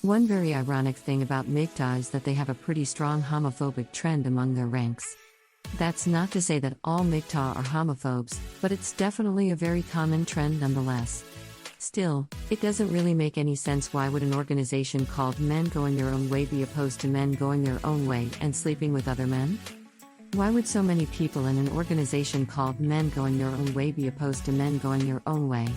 One very ironic thing about MGTOW is that they have a pretty strong homophobic trend among their ranks. That's not to say that all MGTOW are homophobes, but it's definitely a very common trend nonetheless. Still, it doesn't really make any sense. Why would an organization called Men Going Their Own Way be opposed to men going their own way and sleeping with other men? Why would so many people in an organization called Men Going Their Own Way be opposed to men going their own way?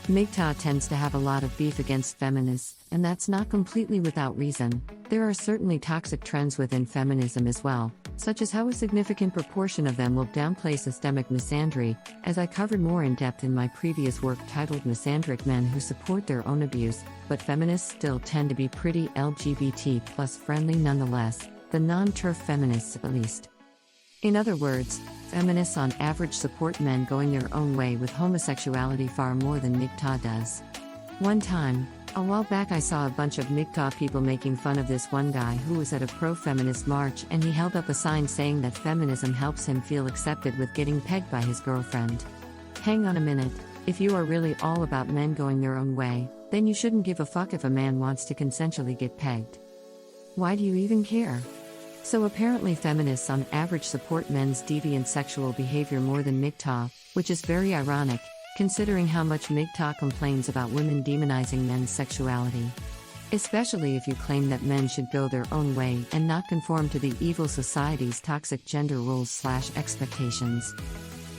MGTOW tends to have a lot of beef against feminists, and that's not completely without reason. There are certainly toxic trends within feminism as well, such as how a significant proportion of them will downplay systemic misandry, as I covered more in depth in my previous work titled Misandric Men Who Support Their Own Abuse, but feminists still tend to be pretty LGBT plus friendly nonetheless, the non-TERF feminists at least. In other words, feminists on average support men going their own way with homosexuality far more than MGTOW does. One time, a while back, I saw a bunch of MGTOW people making fun of this one guy who was at a pro-feminist march, and he held up a sign saying that feminism helps him feel accepted with getting pegged by his girlfriend. Hang on a minute, if you are really all about men going their own way, then you shouldn't give a fuck if a man wants to consensually get pegged. Why do you even care? So apparently feminists on average support men's deviant sexual behavior more than MGTOW, which is very ironic, considering how much MGTOW complains about women demonizing men's sexuality. Especially if you claim that men should go their own way and not conform to the evil society's toxic gender rules/expectations.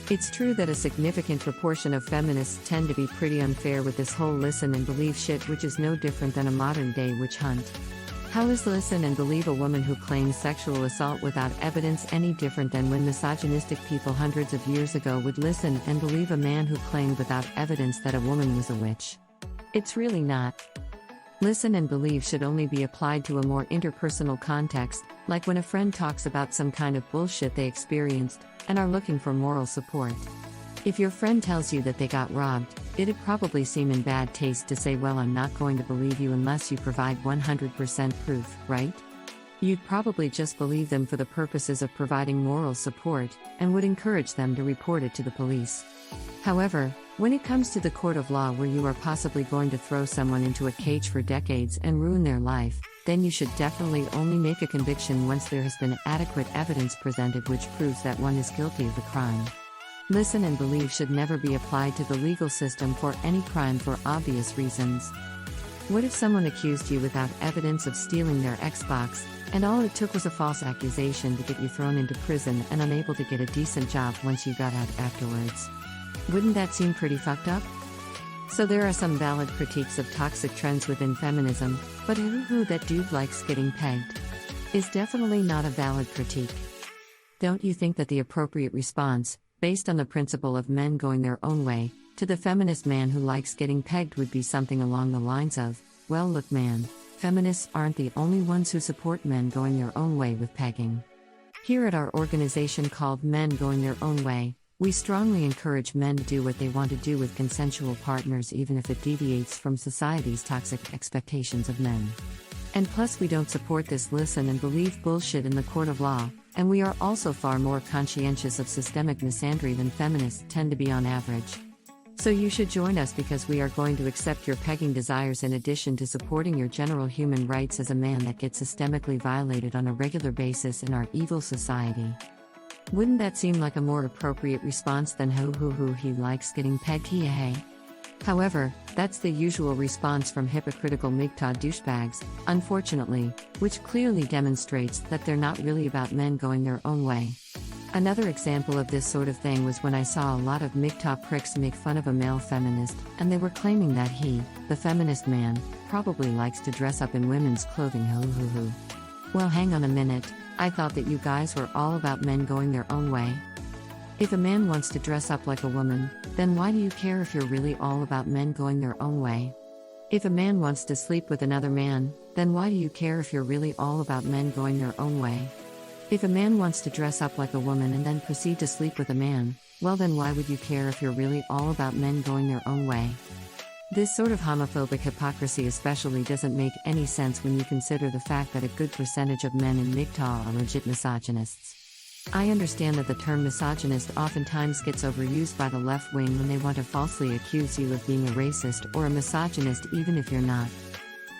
It's true that a significant proportion of feminists tend to be pretty unfair with this whole listen and believe shit, which is no different than a modern-day witch hunt. How is listen and believe a woman who claims sexual assault without evidence any different than when misogynistic people hundreds of years ago would listen and believe a man who claimed without evidence that a woman was a witch? It's really not. Listen and believe should only be applied to a more interpersonal context, like when a friend talks about some kind of bullshit they experienced and are looking for moral support. If your friend tells you that they got robbed, it'd probably seem in bad taste to say, well, I'm not going to believe you unless you provide 100% proof, right? You'd probably just believe them for the purposes of providing moral support, and would encourage them to report it to the police. However, when it comes to the court of law where you are possibly going to throw someone into a cage for decades and ruin their life, then you should definitely only make a conviction once there has been adequate evidence presented which proves that one is guilty of the crime. Listen and believe should never be applied to the legal system for any crime for obvious reasons. What if someone accused you without evidence of stealing their Xbox, and all it took was a false accusation to get you thrown into prison and unable to get a decent job once you got out afterwards? Wouldn't that seem pretty fucked up? So there are some valid critiques of toxic trends within feminism, but who that dude likes getting pegged is definitely not a valid critique. Don't you think that the appropriate response, based on the principle of men going their own way, to the feminist man who likes getting pegged would be something along the lines of, well, look man, feminists aren't the only ones who support men going their own way with pegging. Here at our organization called Men Going Their Own Way, we strongly encourage men to do what they want to do with consensual partners even if it deviates from society's toxic expectations of men. And plus we don't support this listen and believe bullshit in the court of law, and we are also far more conscientious of systemic misandry than feminists tend to be on average. So you should join us because we are going to accept your pegging desires in addition to supporting your general human rights as a man that gets systemically violated on a regular basis in our evil society. Wouldn't that seem like a more appropriate response than he likes getting pegged hey? However, that's the usual response from hypocritical MGTOW douchebags, unfortunately, which clearly demonstrates that they're not really about men going their own way. Another example of this sort of thing was when I saw a lot of MGTOW pricks make fun of a male feminist, and they were claiming that he, the feminist man, probably likes to dress up in women's clothing Well, hang on a minute, I thought that you guys were all about men going their own way. If a man wants to dress up like a woman, then why do you care if you're really all about men going their own way? If a man wants to sleep with another man, then why do you care if you're really all about men going their own way? If a man wants to dress up like a woman and then proceed to sleep with a man, well then why would you care if you're really all about men going their own way? This sort of homophobic hypocrisy especially doesn't make any sense when you consider the fact that a good percentage of men in MGTOW are legit misogynists. I understand that the term misogynist oftentimes gets overused by the left wing when they want to falsely accuse you of being a racist or a misogynist even if you're not.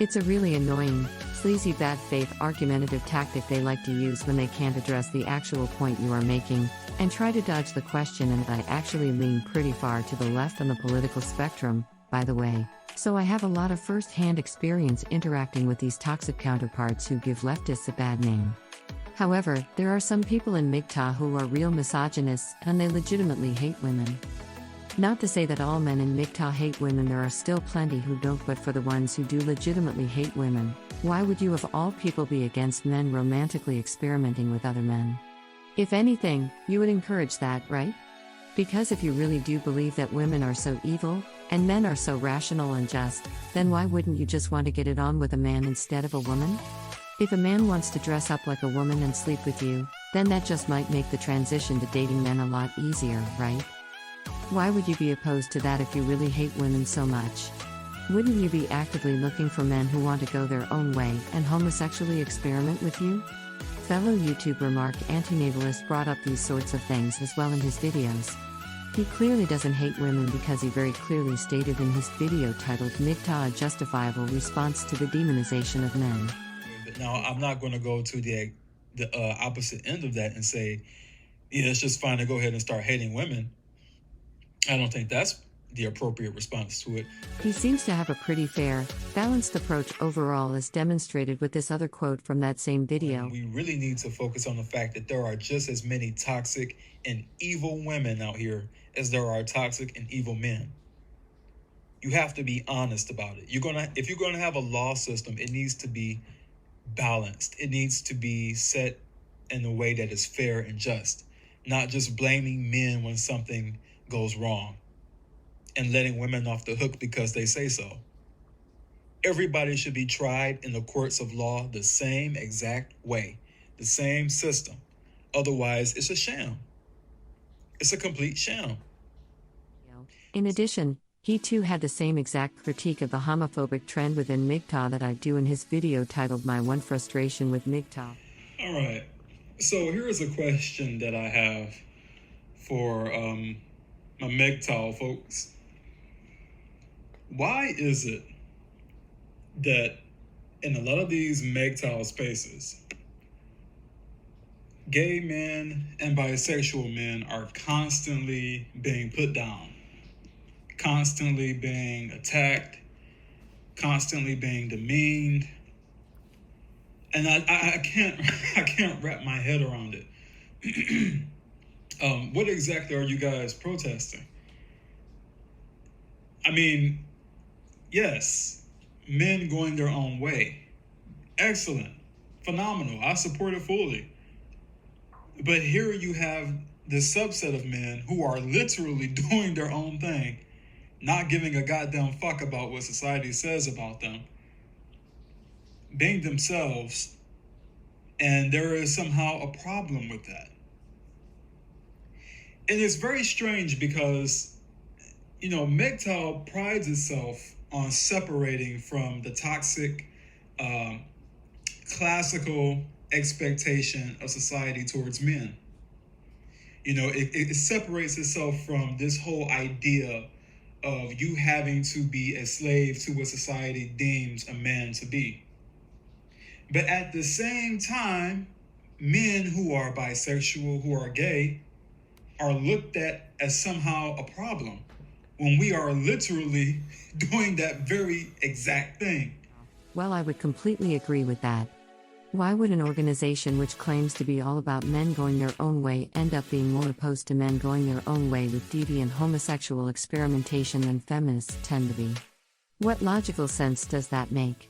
It's a really annoying, sleazy bad faith argumentative tactic they like to use when they can't address the actual point you are making, and try to dodge the question. And I actually lean pretty far to the left on the political spectrum, by the way, so I have a lot of first-hand experience interacting with these toxic counterparts who give leftists a bad name. However, there are some people in MGTOW who are real misogynists, and they legitimately hate women. Not to say that all men in MGTOW hate women, there are still plenty who don't, but for the ones who do legitimately hate women, why would you of all people be against men romantically experimenting with other men? If anything, you would encourage that, right? Because if you really do believe that women are so evil, and men are so rational and just, then why wouldn't you just want to get it on with a man instead of a woman? If a man wants to dress up like a woman and sleep with you, then that just might make the transition to dating men a lot easier, right? Why would you be opposed to that if you really hate women so much? Wouldn't you be actively looking for men who want to go their own way and homosexually experiment with you? Fellow YouTuber Mark Antinatalist brought up these sorts of things as well in his videos. He clearly doesn't hate women because he very clearly stated in his video titled MGTOW a justifiable response to the demonization of men. Now, I'm not going to go to the opposite end of that and say, yeah, it's just fine to go ahead and start hating women. I don't think that's the appropriate response to it. He seems to have a pretty fair, balanced approach overall, as demonstrated with this other quote from that same video. We really need to focus on the fact that there are just as many toxic and evil women out here as there are toxic and evil men. You have to be honest about it. If you're gonna have a law system, it needs to be balanced. It needs to be set in a way that is fair and just, not just blaming men when something goes wrong and letting women off the hook because they say so. Everybody should be tried in the courts of law the same exact way, the same system. Otherwise, it's a sham. It's a complete sham. In addition, he too had the same exact critique of the homophobic trend within MGTOW that I do in his video titled My One Frustration with MGTOW. All right. So here is a question that I have for my MGTOW folks. Why is it that in a lot of these MGTOW spaces, gay men and bisexual men are constantly being put down, constantly being attacked, constantly being demeaned, and I can't wrap my head around it. What exactly are you guys protesting? I mean, yes, men going their own way. Excellent. Phenomenal. I support it fully. But here you have this subset of men who are literally doing their own thing, not giving a goddamn fuck about what society says about them, being themselves, and there is somehow a problem with that. And it's very strange because, MGTOW prides itself on separating from the toxic, classical expectation of society towards men. It separates itself from this whole idea of you having to be a slave to what society deems a man to be. But at the same time, men who are bisexual, who are gay, are looked at as somehow a problem when we are literally doing that very exact thing. Well, I would completely agree with that. Why would an organization which claims to be all about men going their own way end up being more opposed to men going their own way with deviant homosexual experimentation than feminists tend to be? What logical sense does that make?